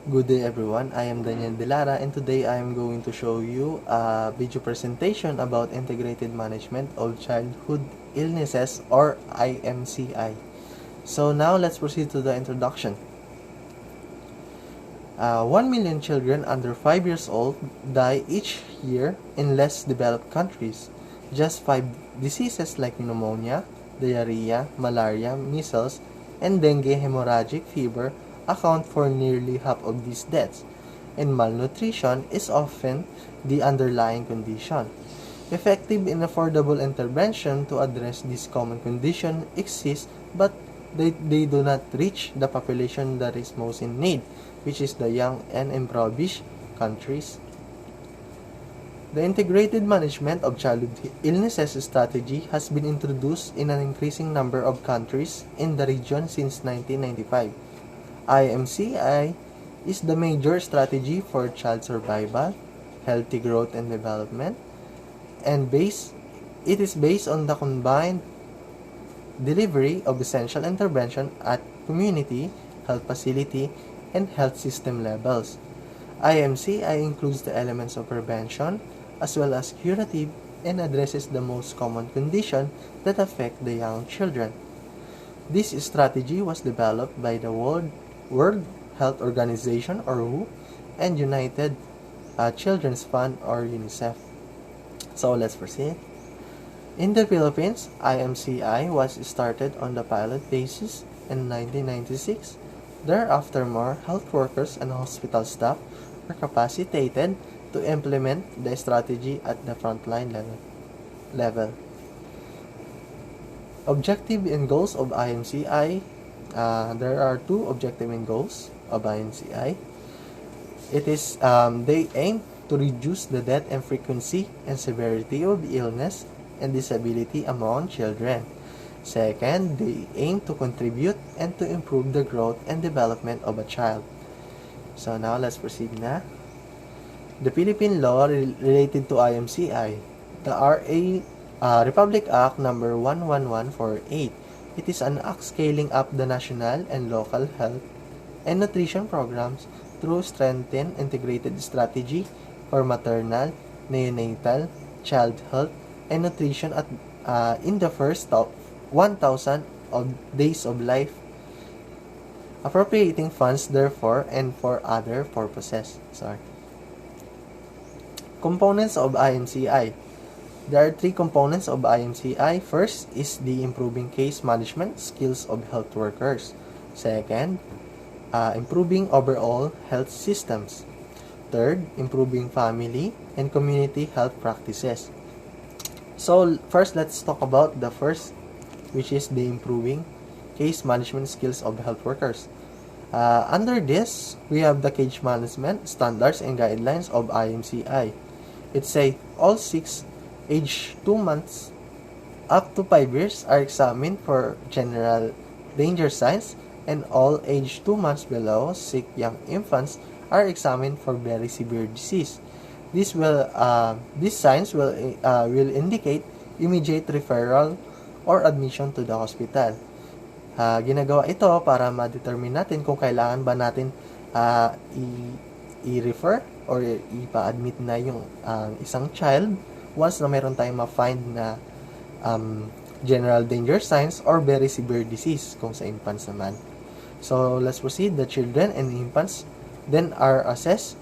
Good day everyone, I am Daniel Delara and today I am going to show you a video presentation about Integrated Management of Childhood Illnesses or IMCI. So now let's proceed to the introduction. 1 million children under 5 years old die each year in less developed countries. Just 5 diseases like pneumonia, diarrhea, malaria, measles, and dengue hemorrhagic fever account for nearly half of these deaths, and malnutrition is often the underlying condition. Effective and affordable intervention to address this common condition exists, but they do not reach the population that is most in need, which is the young and impoverished countries. The Integrated Management of Childhood Illnesses strategy has been introduced in an increasing number of countries in the region since 1995. IMCI is the major strategy for child survival, healthy growth and development, and it is based on the combined delivery of essential intervention at community, health facility, and health system levels. IMCI includes the elements of prevention as well as curative and addresses the most common conditions that affect the young children. This strategy was developed by the World Health Organization or WHO and United Children's Fund or UNICEF. So let's proceed. In the Philippines, IMCI was started on the pilot basis in 1996. Thereafter, more health workers and hospital staff were capacitated to implement the strategy at the frontline level. Objective and goals of IMCI. There are two objectives and goals of IMCI. It is they aim to reduce the death and frequency and severity of illness and disability among children. Second, they aim to contribute and to improve the growth and development of a child. So now let's proceed na. The Philippine law related to IMCI, the Republic Act number 11148. It is an act scaling up the national and local health and nutrition programs through strengthened integrated strategy for maternal, neonatal, child health, and nutrition in the first 1,000 of days of life, appropriating funds therefore and for other purposes. Components of IMCI. There are three components of IMCI. First is the improving case management skills of health workers. Second, improving overall health systems. Third, improving family and community health practices. So first, let's talk about the first, which is the improving case management skills of health workers. Under this, we have the case management standards and guidelines of IMCI. It says all 6 age 2 months up to 5 years are examined for general danger signs, and all age 2 months below sick young infants are examined for very severe disease. These signs will indicate immediate referral or admission to the hospital. Ginagawa ito para ma-determine natin kung kailangan ba natin i-refer or ipa-admit na yung isang child once na mayroon tayong ma-find na general danger signs or very severe disease kung sa infants naman. So let's proceed. The children and infants then are assessed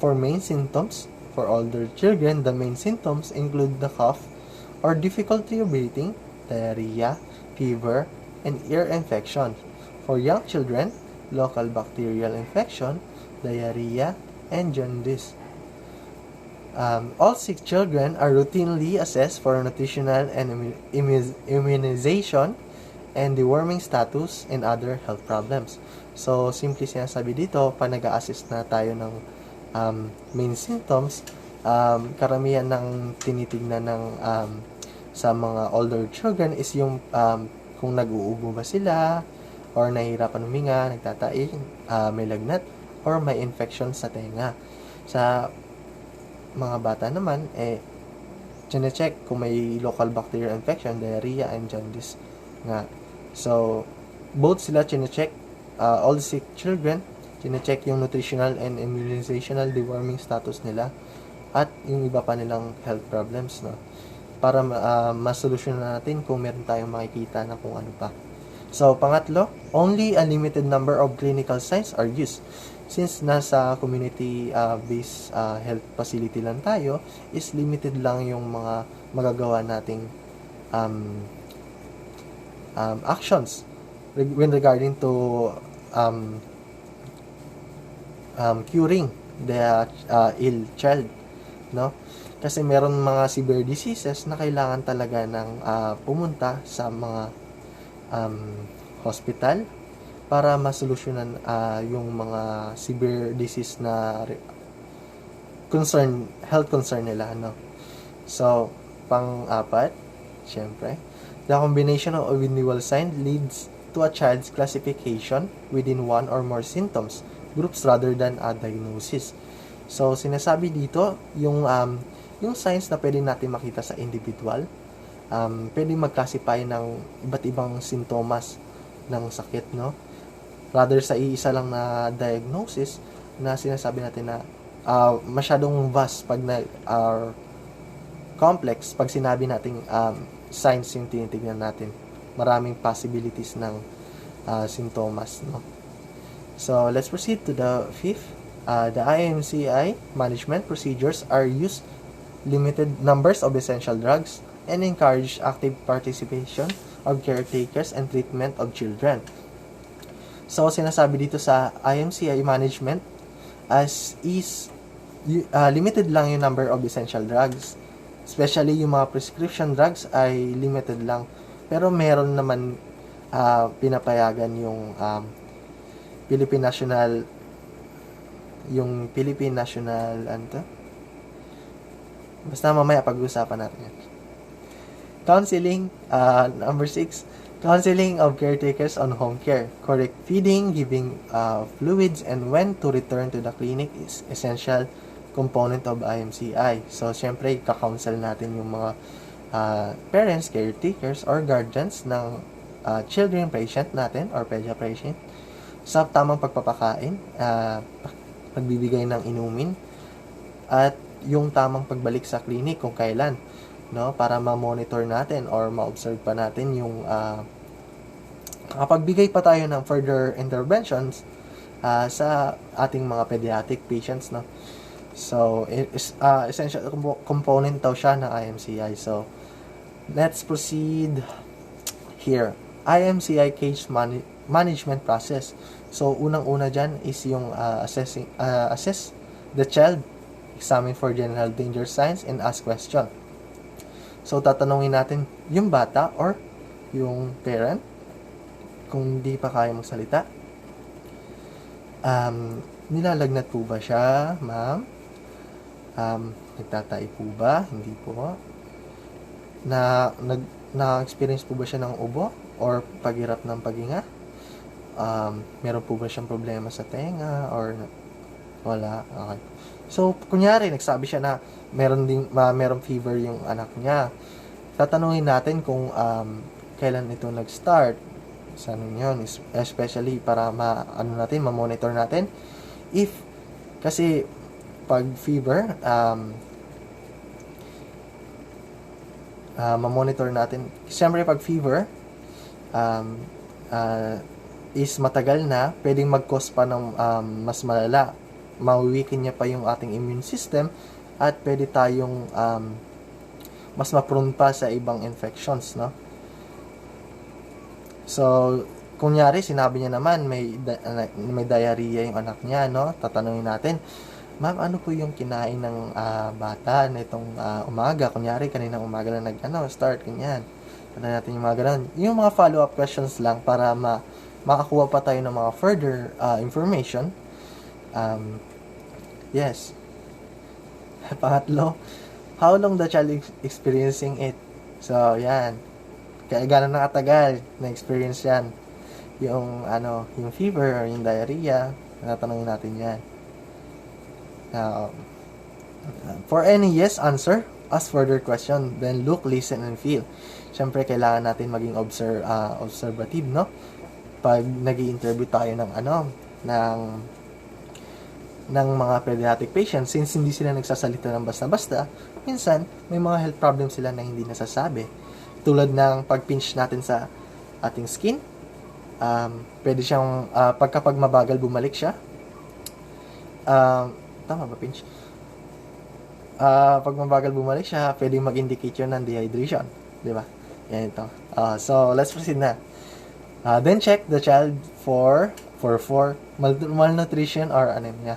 for main symptoms. For older children, the main symptoms include the cough or difficulty of breathing, diarrhea, fever, and ear infection. For young children, local bacterial infection, diarrhea, and jaundice. All sick children are routinely assessed for nutritional and immunization and deworming status and other health problems. So, simply sinasabi dito, pag nag-a-assess na tayo ng main symptoms, karamihan ng tinitignan ng sa mga older children is yung kung nag-uubo ba sila, or nahihirapan huminga, nagtatai, may lagnat, or may infection sa tenga. Sa mga bata naman, chine-check kung may local bacterial infection, diarrhea, and jaundice nga. So, both sila chine-check, all sick children, Chine-check yung nutritional and immunizational deworming status nila at yung iba pa nilang health problems, no? Para masolusyonan natin kung meron tayong makikita na kung ano pa. So, pangatlo, only a limited number of clinical sites are used. Since nasa community-based health facility lang tayo, is limited lang yung mga magagawa nating actions when regarding to curing the ill child, no? Kasi meron mga severe diseases na kailangan talaga ng pumunta sa mga hospital para masolusyonan yung mga severe disease na health concern nila, no? So, pang-apat, syempre, the combination of individual signs leads to a child's classification within one or more symptoms groups rather than a diagnosis. So, sinasabi dito, yung signs na pwede natin makita sa individual, pwede mag-classify ng iba't ibang sintomas ng sakit, no? Rather sa iisa lang na diagnosis na sinasabi natin na masyadong vast pag complex pag sinabi nating signs yung tinitignan natin. Maraming possibilities ng sintomas, no? So, let's proceed to the fifth. The IMCI management procedures are used limited numbers of essential drugs and encourage active participation of caretakers and treatment of children. So, sinasabi dito sa IMCI management as is limited lang yung number of essential drugs. Especially yung mga prescription drugs ay limited lang. Pero meron naman pinapayagan yung Philippine National basta mamaya pag-usapan natin yan. Counseling, number 6, counseling of caretakers on home care. Correct feeding, giving fluids, and when to return to the clinic is essential component of IMCI. So, syempre, kakounsel natin yung mga parents, caretakers, or guardians ng children patient natin or pediatrician sa tamang pagpapakain, pagbibigay ng inumin, at yung tamang pagbalik sa clinic kung kailan, no, para ma-monitor natin or ma-observe pa natin yung kapagbigay pa tayo ng further interventions sa ating mga pediatric patients, no. So, essential component daw siya ng IMCI. So, let's proceed here. IMCI case management process. So, unang-una dyan is yung assess the child, examine for general danger signs, and ask question. So, tatanungin natin yung bata or yung parent kung di pa kaya magsalita. Nilalagnat po ba siya, ma'am? Nagtatay po ba? Hindi po. Na-experience po ba siya ng ubo or paghirap ng paghinga? Meron po ba siyang problema sa tenga or wala? Okay. So, kunyari, nagsabi siya na merong fever yung anak niya. Tatanungin natin kung kailan ito nag-start. Sa ano yun, especially para ma-monitor natin. Kasi pag fever, ma-monitor natin. Siyempre, pag fever, is matagal na, pwedeng mag-cause pa ng mas malala. Mawiwikin niya pa yung ating immune system at pwede tayong mas ma-prone pa sa ibang infections, no? So, kunyari, sinabi niya naman may diarrhea yung anak niya, no? Tatanungin natin, ma'am, ano po yung kinain ng bata na itong umaga? Kunyari, kaninang umaga na start, ganyan. Tanong natin yung mga ganun. Yung mga follow-up questions lang para makakuha pa tayo ng mga further information. Yes. Pangatlo, how long the child experiencing it? So, yan. Kaya gano'n nakatagal na-experience yan. Yung fever or yung diarrhea, natanongin natin yan. Now, for any yes answer, ask further question, then look, listen, and feel. Siyempre, kailangan natin maging observative, no? Pag nag-i-interview tayo ng ng mga pediatric patients, since hindi sila nagsasalita ng basta-basta, minsan may mga health problems sila na hindi nasasabi. Tulad ng pag-pinch natin sa ating skin, pwede siyang, pagkapag mabagal bumalik siya, tama ba pinch? Pag mabagal bumalik siya, pwede mag-indicate yun ng dehydration. Di ba? Yan ito. So, let's proceed na. Then check the child for malnutrition or anemia.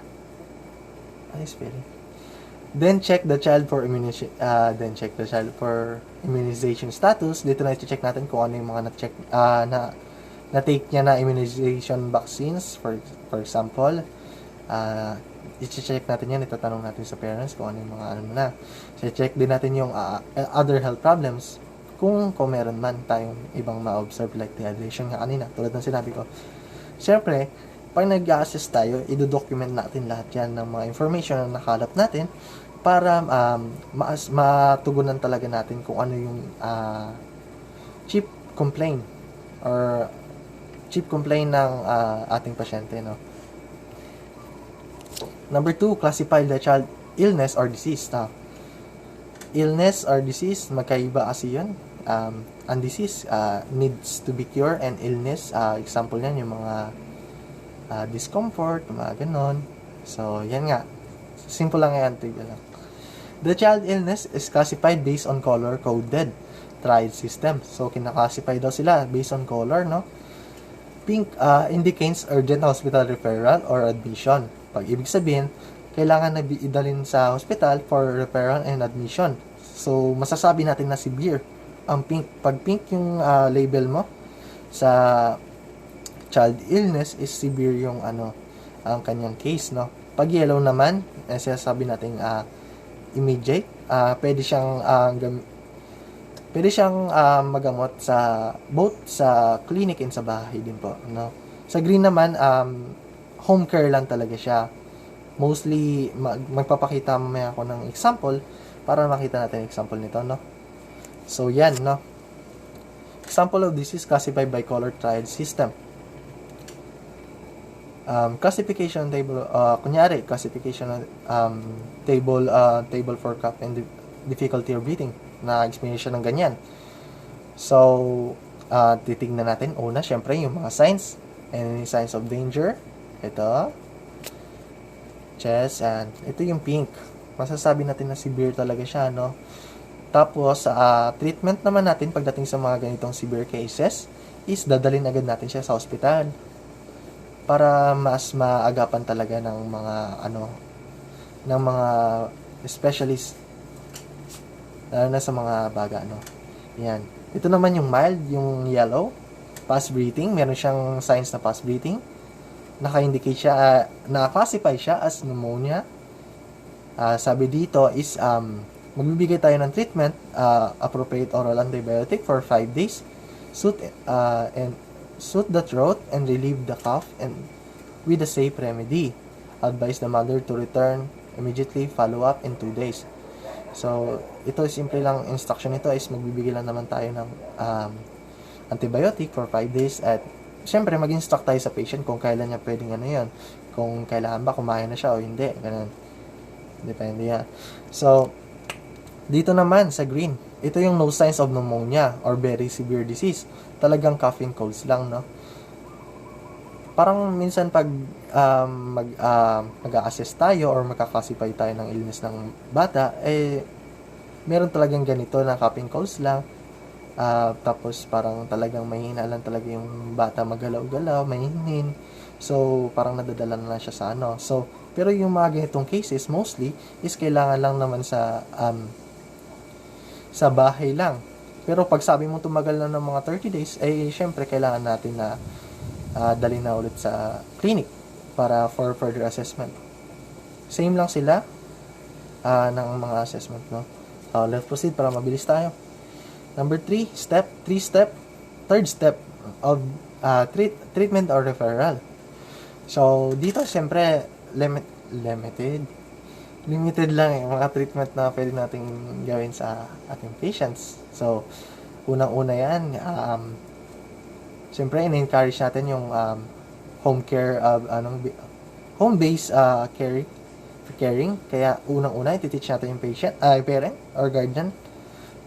Ano yung spelling? Then check the child for immunization status. Dito na i-check natin kung ano yung mga na-check na-take niya na immunization vaccines. For example, i-check natin yan, itatanong natin sa parents kung ano yung mga ano na. So, check din natin yung other health problems kung meron man tayong ibang ma-observe like dehydration nga kanina, tulad ng sinabi ko. Siyempre, pag nag-assess tayo, i-document natin lahat yan ng mga information na nakalap natin para matugunan talaga natin kung ano yung chief complaint ng ating pasyente, no? Number 2, classify the child illness or disease. Illness or disease, magkaiba kasi yun. Ang disease needs to be cured, and illness, example yan, yung mga discomfort, mga ganon. So, yan nga. Simple lang yan. Lang. The child illness is classified based on color-coded triad system. So, kinaklasify daw sila based on color, no? Pink indicates urgent hospital referral or admission. Pag ibig sabihin, kailangan na idalhin sa hospital for referral and admission. So, masasabi natin na severe ang pink. Pag pink yung label mo sa child illness, is severe yung ang kanyang case, no? Pag yellow naman, sinasabi natin immediate, pwede siyang magamot sa both sa clinic and sa bahay din po, no? Sa green naman, home care lang talaga siya. Mostly, magpapakita mamaya ako ng example para makita natin example nito, no? So, yan, no? Example of this is classified by color triad system. Classification table, kunyari, classification table for cough and difficulty of breathing. Na-experience siya ng ganyan. So, titignan natin, una, syempre, yung mga signs. Any signs of danger. Ito. Chest, and ito yung pink. Masasabi natin na severe talaga siya, no? Tapos, treatment naman natin pagdating sa mga ganitong severe cases is dadalhin agad natin siya sa hospital para mas maagapan talaga ng mga specialist lalo na sa mga baga, no? Yan. Ito naman yung mild, yung yellow, fast breathing. Meron siyang signs na fast breathing. Naka-indicate siya, naka-classify siya as pneumonia. Sabi dito is magbibigay tayo ng treatment, appropriate oral antibiotic for 5 days. Soothe the throat and relieve the cough and with a safe remedy. Advise the mother to return immediately, follow up in 2 days. So, ito simple lang instruction nito is magbibigay lang naman tayo ng antibiotic for 5 days at syempre mag-instruct tayo sa patient kung kailan niya pwedeng yun. Kung kailangan ba kumain na siya o hindi. Ganun. Depende yan. So, dito naman sa green, ito yung no signs of pneumonia or very severe disease. Talagang coughing colds lang, no? Parang minsan pag mag-a-assess tayo or magka-classify tayo ng illness ng bata, meron talagang ganito na coughing colds lang. Tapos parang talagang mahina lang talaga yung bata, magalaw-galaw, mahinin. So, parang nadadala na lang siya sa So, pero yung mga ganitong cases, mostly, is kailangan lang naman sa bahay lang. Pero pag sabi mo tumagal na ng mga 30 days, syempre kailangan natin na dali na ulit sa clinic para for further assessment. Same lang sila ng mga assessment, no? Let's proceed para mabilis tayo. Number 3 third step of treatment or referral. So, dito syempre limited lang yung mga treatment na pwede nating gawin sa ating patients. So, unang-una yan, siyempre, in-encourage natin yung home care of home-based caring. Kaya unang-una, iti-teach natin yung parent or guardian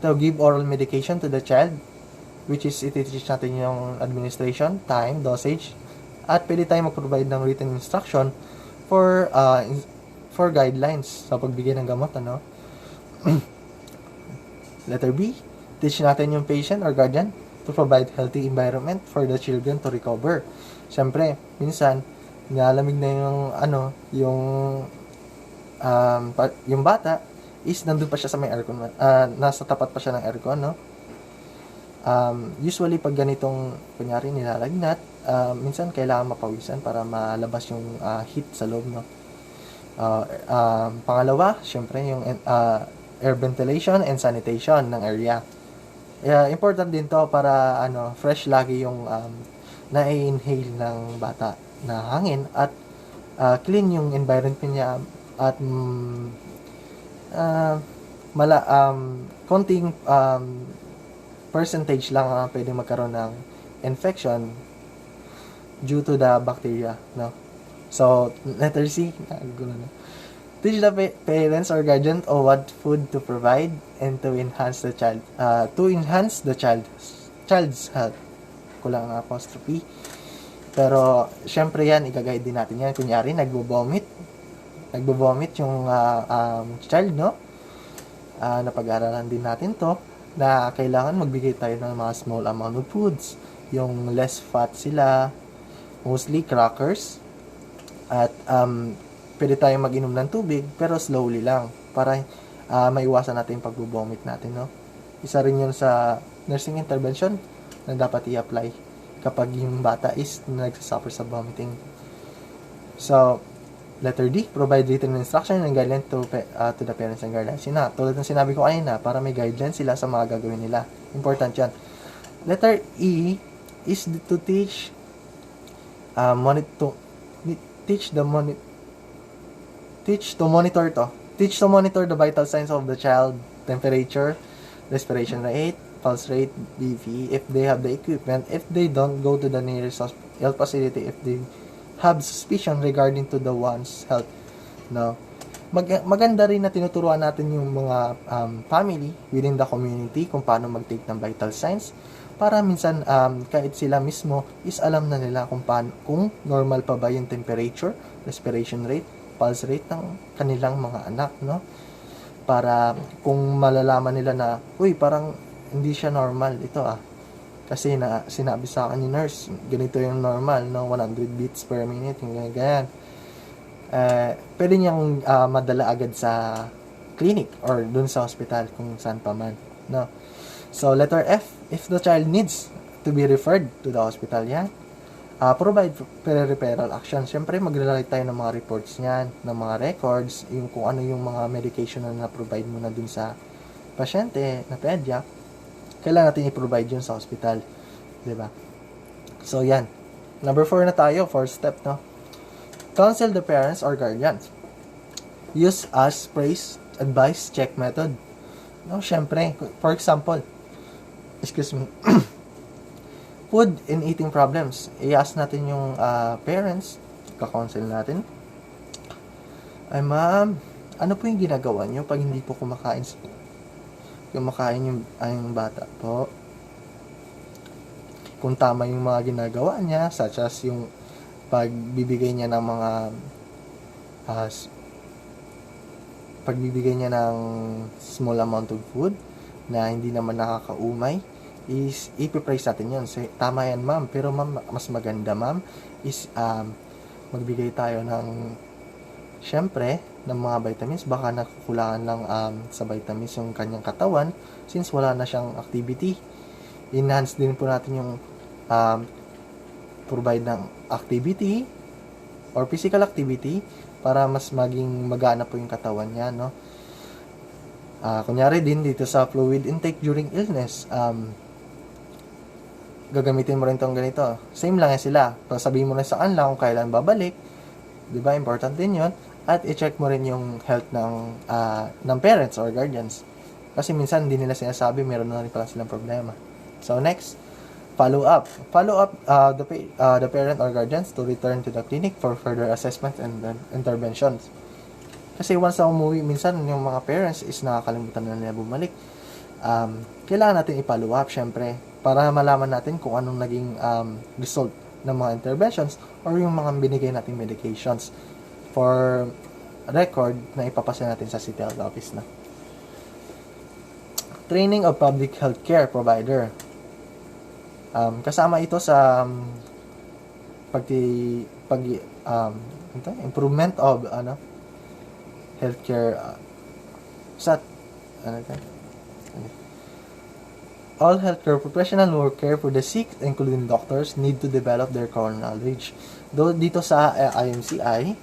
to give oral medication to the child, which is iti-teach natin yung administration, time, dosage, at pwede tayong mag-provide ng written instruction for guidelines sa pagbigay ng gamot, ano. Letter B, teach natin yung patient or guardian to provide healthy environment for the children to recover. Siyempre, minsan, nalamig na yung bata is nandun pa siya sa may aircon, nasa tapat pa siya ng aircon, no? Usually, pag ganitong, kunyari, nilalagnat, minsan kailangan mapawisan para malabas yung heat sa loob, no? Pangalawa, syempre, yung air ventilation and sanitation ng area. Important din to para fresh lagi yung na-inhale ng bata na hangin at clean yung environment niya at konting percentage lang pwede magkaroon ng infection due to the bacteria, no? So, letter C, teach the parents or guardian on what food to provide and to enhance the child's health. Kulang ang apostrophe. Pero, syempre yan, i-guide din natin yan. Kunyari, nagbo-vomit yung child, no? Napag-aralan din natin to na kailangan magbigay tayo ng mga small amount of foods. Yung less fat sila, mostly crackers, at pwede tayong mag-inom ng tubig, pero slowly lang, para maiwasan natin yung pag-vomit natin, no? Isa rin yun sa nursing intervention na dapat i-apply kapag yung bata is nagsasuffer sa vomiting. So, letter D, provide written instruction and guidelines to the parents and guardians. Tulad ng sinabi ko kanina, para may guidelines sila sa mga gagawin nila. Important yan. Letter E is to teach to monitor the vital signs of the child, temperature, respiration rate, pulse rate, BP, if they have the equipment, if they don't, go to the nearest health facility, if they have suspicion regarding to the one's health, no? Maganda rin na tinuturuan natin yung mga family within the community kung paano mag-take ng vital signs, para minsan kahit sila mismo is alam na nila kung normal pa ba yung temperature, respiration rate, pulse rate ng kanilang mga anak, no? Para kung malalaman nila na, uy, parang hindi siya normal ito kasi sinabi sa akin ni nurse, ganito yung normal, no? 100 beats per minute, yung ganyan. Pwede niyang madala agad sa clinic or dun sa hospital kung saan pa man, no? So, letter F, if the child needs to be referred to the hospital, yan. Provide pre-referral action. Siyempre, maglalagay tayo ng mga reports niyan, ng mga records, yung kung ano yung mga medication na na-provide mo na dun sa pasyente, na pedya, kailangan natin i-provide yun sa hospital. Diba? So, yan. Number 4 na tayo, 4th step, no? Counsel the parents or guardians. Use as, praise, advice, check method. No, siyempre, for example, food and eating problems. I-ask natin yung parents, ka-counsel natin. Ay, ma'am, ano po yung ginagawa nyo pag hindi po kumakain yung bata po? Kung tama yung mga ginagawa niya, such as yung pagbibigay niya ng mga small amount of food na hindi naman nakakaumay, is ipipraise natin yun. So, tama yan, ma'am. Pero ma'am, mas maganda, ma'am, is magbigay tayo ng syempre, ng mga vitamins. Baka nakukulangan lang sa vitamins yung kanyang katawan since wala na siyang activity. Enhance din po natin yung provide ng activity or physical activity para mas maging magana po yung katawan niya, no? Kunyari din dito sa fluid intake during illness, gagamitin mo rin itong ganito. Same lang yan sila. Sabihin mo na sa kanila kung kailan babalik. Diba? Important din yun. At i-check mo rin yung health ng parents or guardians. Kasi minsan hindi nila sinasabi, meron na rin pala silang problema. So next, Follow up the parent or guardians to return to the clinic for further assessment and interventions. Kasi once na umuwi, minsan yung mga parents is nakakalimutan na nila bumalik. Kailangan natin i-follow up, syempre, para malaman natin kung anong naging result ng mga interventions or yung mga binigay nating medications for record na ipapasa natin sa City Health Office na. Training of public healthcare provider. Kasama ito sa improvement of healthcare all healthcare professional who care for the sick, including doctors, need to develop their core knowledge. Dito sa IMCI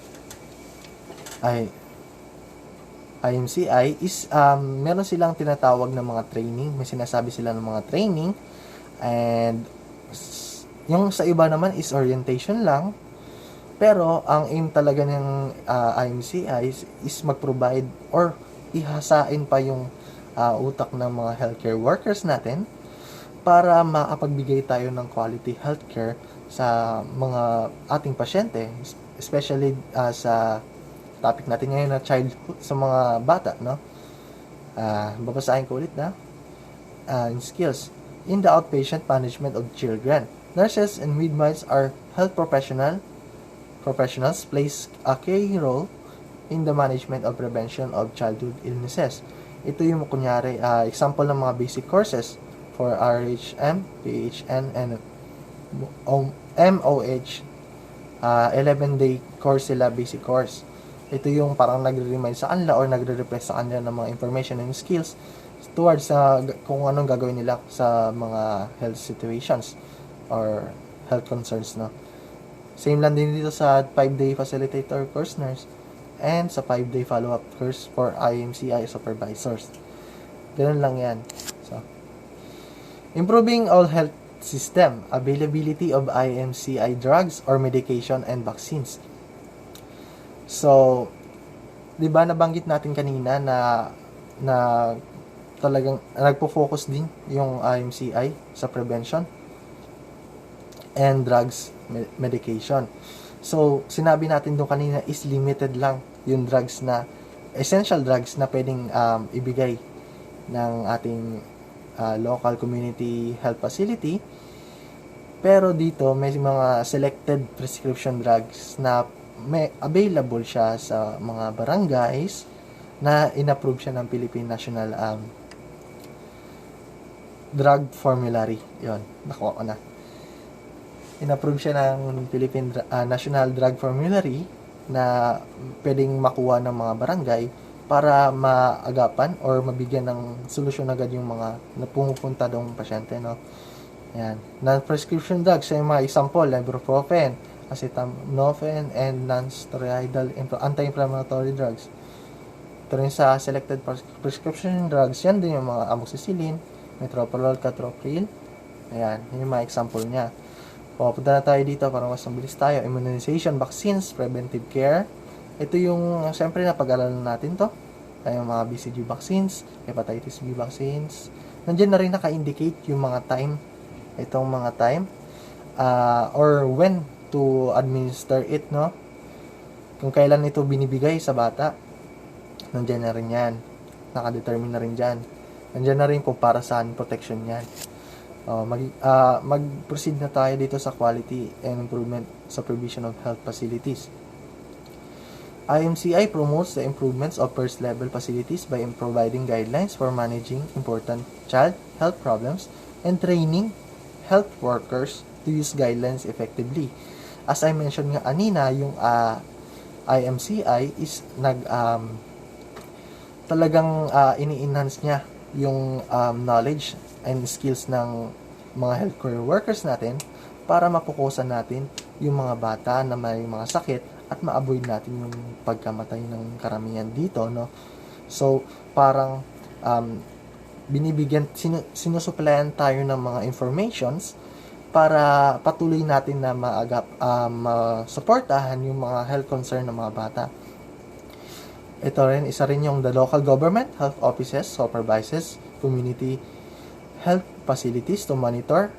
is meron silang tinatawag na mga training, may sinasabi sila ng mga training, and yung sa iba naman is orientation lang, pero ang aim talaga ng IMCI is mag-provide or ihasain pa yung utak ng mga healthcare workers natin para makapagbigay tayo ng quality healthcare sa mga ating pasyente, especially sa topic natin ngayon na childhood, sa mga bata, no? Babasahin ko ulit na in skills. In the outpatient management of children, nurses and midwives are health professionals plays a key role in the management of prevention of childhood illnesses. Ito yung kunyari example ng mga basic courses for RHM, PHN, and MOH. 11-day course sila, basic course. Ito yung parang nagre-remind sa kanila or nagre-refresh sa kanila ng mga information and skills towards kung anong gagawin nila sa mga health situations or health concerns, no? Same lang din dito sa 5-day facilitator course nurse and sa 5-day follow-up course for IMCI supervisors. Ganun lang yan. So, improving all health system, availability of IMCI drugs or medication and vaccines. So, 'di ba nabanggit natin kanina na talagang nagpo-focus din yung IMCI sa prevention and drugs medication. So, sinabi natin doon kanina is limited lang yung drugs na essential drugs na pwedeng ibigay ng ating local community health facility. Pero dito may mga selected prescription drugs na may available siya sa mga barangays na inapprove siya ng Philippine National Drug Formulary. Yon, nakuha ko na. Inapprove siya ng Philippine National Drug Formulary na pwedeng makuha ng mga barangay para maagapan or mabigyan ng solusyon agad yung mga napumupunta dong pasyente, no? Yan. Non-prescription drugs, yung mga example, ibuprofen, acetaminophen, and non-steroidal anti-inflammatory drugs. Ito rin sa selected prescription drugs, yan din yung mga amoxicillin, metoprolol, catropril. Ayan, yun yung mga example niya. Pupunta na tayo dito para mas mabilis tayo. Immunization, vaccines, preventive care. Ito yung, siyempre, napag-alalan natin to. Yung mga BCG vaccines, hepatitis B vaccines. Nandiyan na rin naka-indicate yung mga time. Itong mga time. Or when to administer it, no? Kung kailan ito binibigay sa bata. Nandiyan na rin yan. Naka-determine na rin dyan. Nandiyan na rin kung para saan protection yan. Mag-proceed na tayo dito sa quality and improvement sa provision of health facilities. IMCI promotes the improvements of first-level facilities by providing guidelines for managing important child health problems and training health workers to use guidelines effectively. As I mentioned nga kanina, yung IMCI is talagang ini-enhance niya yung knowledge and skills ng mga healthcare workers natin para mapukusan natin yung mga bata na may mga sakit at ma-avoid natin yung pagkamatay ng karamihan dito, no? So, parang sinusuplayan tayo ng mga informations para patuloy natin na masuportahan yung mga health concern ng mga bata. Ito rin, isa rin yung the local government, health offices, supervises, community health facilities to monitor,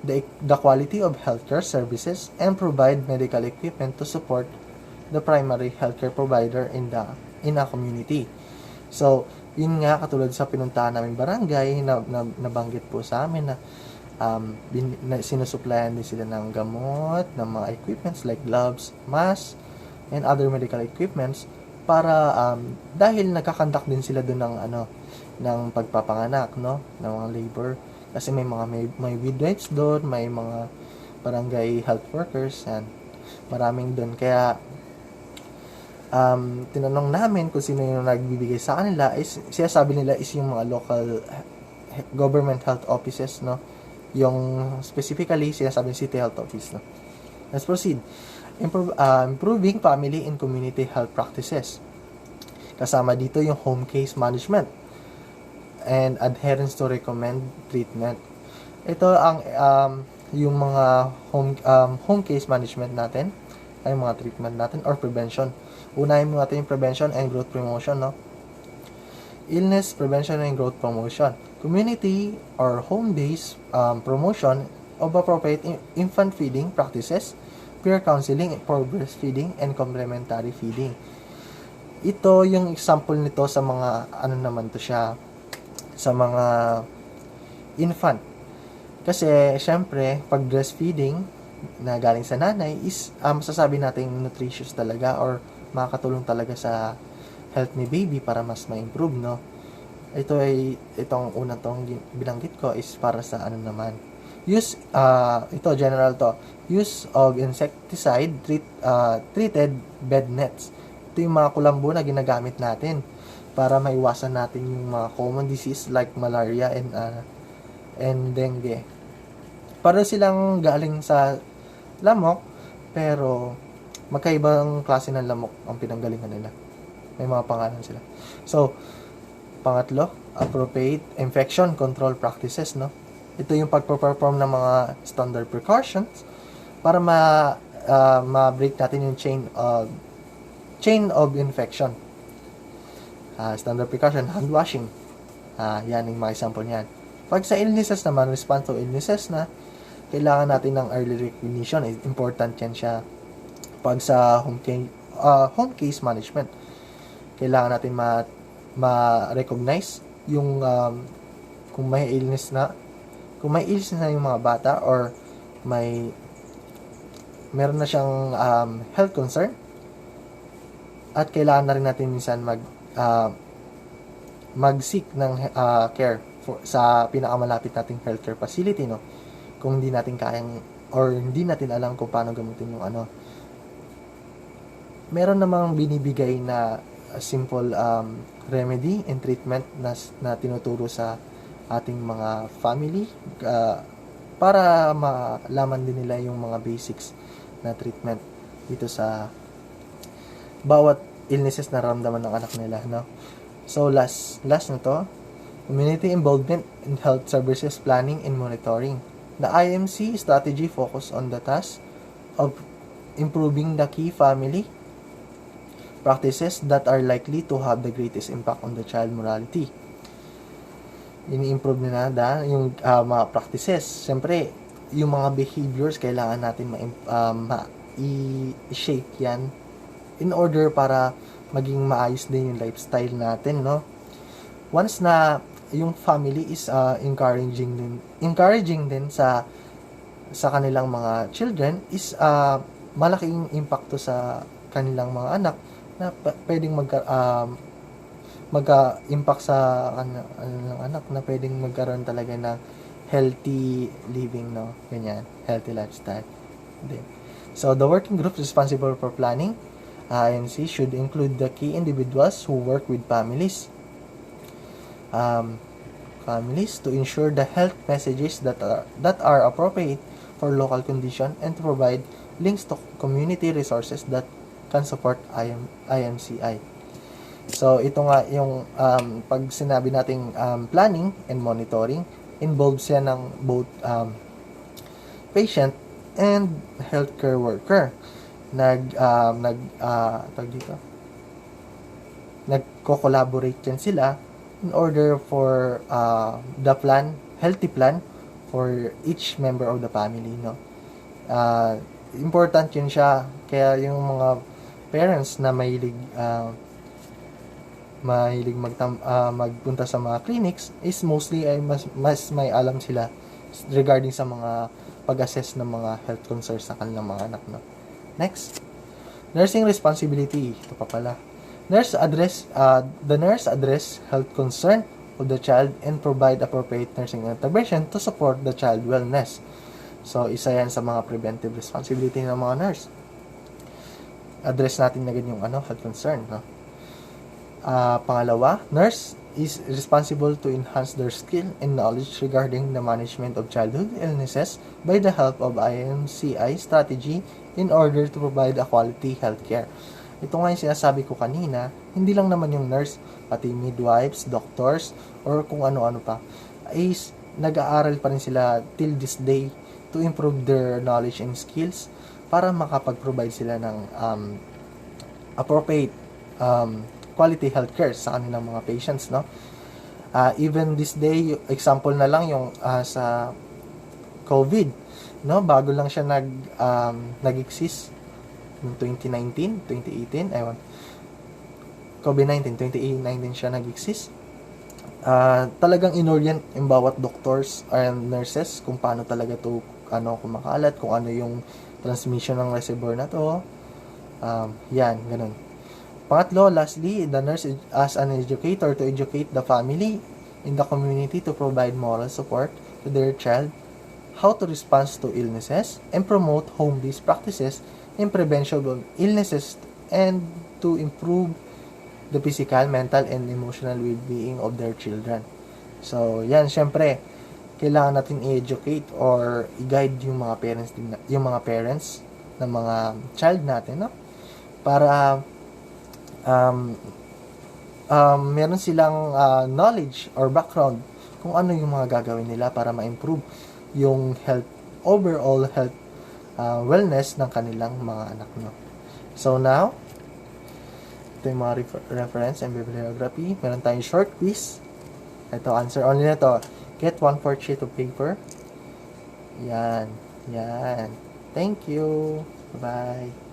the quality of healthcare services, and provide medical equipment to support the primary healthcare provider in a community. So, yun nga, katulad sa pinuntahan namin barangay, nabanggit po sa amin na sinusuplayan din sila ng gamot, ng mga equipments like gloves, masks, and other medical equipments para dahil nagkakandak din sila doon ng pagpapanganak, no, ng mga labor, kasi may midwives doon, may mga barangay health workers, and maraming doon. Kaya tinanong namin kung sino yung nagbibigay sa kanila, is siya sabi nila is yung mga local government health offices, no, yung specifically sinasabi city health office, no. Let's proceed. Improving family and community health practices. Kasama dito yung home case management and adherence to recommend treatment. Ito ang yung mga home case management natin, ay mga treatment natin or prevention. Unahin mo natin yung prevention and growth promotion, no? Illness prevention and growth promotion. Community or home-based promotion of appropriate infant feeding practices, peer counseling for breastfeeding, and complementary feeding. Ito yung example nito sa mga naman to siya, sa mga infant. Kasi syempre pag breastfeeding na galing sa nanay is masasabi natin nutritious talaga or makakatulong talaga sa health ni baby para mas ma-improve, no. Itong unang tong binanggit ko is para sa naman. Ito general to. Use of insecticide treated bed nets. Ito yung mga kulambo na ginagamit natin para maiwasan natin yung mga common disease like malaria and dengue. Para silang galing sa lamok, pero magkaibang klase ng lamok ang pinanggalingan nila. May mga pangalan sila. So, pangatlo, appropriate infection control practices, no? Ito yung pagpo-perform ng mga standard precautions para ma-break natin yung chain of infection. Standard precaution, hand washing. Yan yung mga example niyan. Pag sa illnesses naman, response to illnesses na, kailangan natin ng early recognition. Important yan siya. Pag sa home case management, kailangan natin ma-recognize yung kung may illness na yung mga bata or meron na siyang health concern, at kailangan na rin natin minsan mag-seek ng care sa pinakamalapit nating healthcare facility, no, kung hindi natin kayang or hindi natin alam kung paano gamitin yung meron namang binibigay na simple remedy and treatment na tinuturo sa ating mga family para malaman din nila yung mga basics na treatment dito sa bawat illnesses na ramdaman ng anak nila, no. So last na to, community involvement in health services planning and monitoring. The IMC strategy focus on the task of improving the key family practices that are likely to have the greatest impact on the child mortality. Ini-improve na yung mga practices. Siyempre, yung mga behaviors kailangan natin i-shape yan in order para maging maayos din yung lifestyle natin, no. Once na yung family is encouraging din sa kanilang mga children, is malaking impacto sa kanilang mga anak na pwedeng magka-impact sa kanilang anak na pwedeng magkaroon talaga ng healthy living, no, ganyan, healthy lifestyle. So the working group responsible for planning IMC should include the key individuals who work with families to ensure the health messages that are appropriate for local condition, and to provide links to community resources that can support IMCI. So ito nga yung pag sinabi nating planning and monitoring, involves yan ng both patient and healthcare worker. Nagko-collaborate yan sila in order for the healthy plan for each member of the family, no? Important yun siya. Kaya yung mga parents na mahilig magpunta sa mga clinics is mostly ay mas may alam sila regarding sa mga pag-assess ng mga health concerns sa kanilang mga anak, no? Next, nursing responsibility. Ito pa pala. The nurse address health concern of the child and provide appropriate nursing intervention to support the child wellness. So, isa yan sa mga preventive responsibility ng mga nurse. Address natin na ganyan yung health concern, no? Pangalawa, nurse is responsible to enhance their skill and knowledge regarding the management of childhood illnesses by the help of IMCI strategy in order to provide a quality healthcare. Ito nga yung sinasabi ko kanina, hindi lang naman yung nurse, pati midwives, doctors, or kung ano-ano pa, is nag-aaral pa rin sila till this day to improve their knowledge and skills para makapag-provide sila ng appropriate quality healthcare sa kanilang mga patients, no? Even this day, example na lang yung sa COVID, no? Bago lang siya nag-exist in 2019, 2018, ewan. COVID-19, 2019 siya nag-exist. Talagang inorient yung bawat doctors and nurses kung paano talaga to kumakalat, kung ano yung transmission ng reservoir na to. Yan, ganun. Pangatlo, lastly, the nurse as an educator to educate the family in the community to provide moral support to their child, how to respond to illnesses, and promote home-based practices in prevention of illnesses and to improve the physical, mental, and emotional well-being of their children. So, yan, syempre, kailangan natin i-educate or i-guide yung mga parents ng mga child natin, no? Para meron silang knowledge or background kung ano yung mga gagawin nila para ma-improve yung overall health wellness ng kanilang mga anak, no? So now, ito yung mga reference and bibliography. Meron tayong short quiz. Ito, answer only na to. Get 1/4 sheet of paper. Yan. Thank you. Bye.